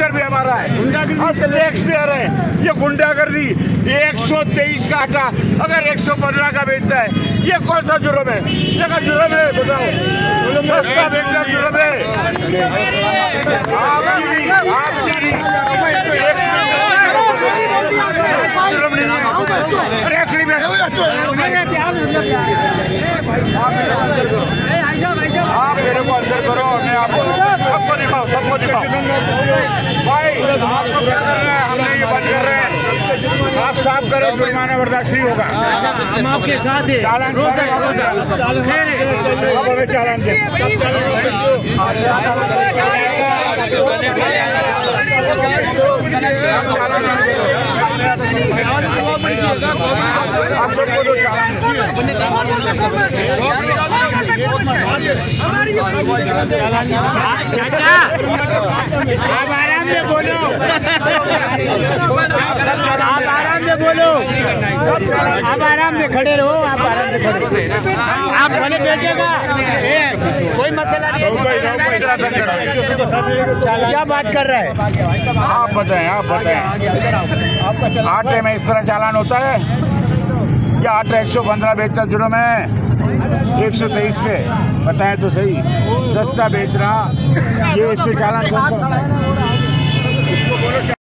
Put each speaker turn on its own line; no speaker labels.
Tractor भी हमारा है, टैक्स पेयर है। ये गुंडागर्दी 123 का आटा अगर 115 का बेचता है, ये कौन सा जुर्म है? ये का जुर्म है? बताओ, सस्ता बेचना जुर्म है? आप मेरे को अंदर करो, मैं आपको सबको दिखाओ भाई। आपको क्या कर रहे हैं? हम नहीं ये बंद कर रहे हैं, आप साफ करो, जुर्माना बर्दाश्त नहीं होगा।
हम आपके साथ हैं।
चालान हमें चालान दे। आप सबको दो चालान। आप आराम से बोलो, आप आराम से बोलो, आप आराम से खड़े रहो, आप आराम से खड़े रहो। आप भले बैठेगा, कोई मसला नहीं। क्या बात कर रहा है? आप बताएं, आप बताएं। आटे में इस तरह चालान होता है? क्या आटा 115 बेचना जुर्म है? 123 पे बताएं तो सही। सस्ता बेच रहा, ये इस पे चालान कौन सा?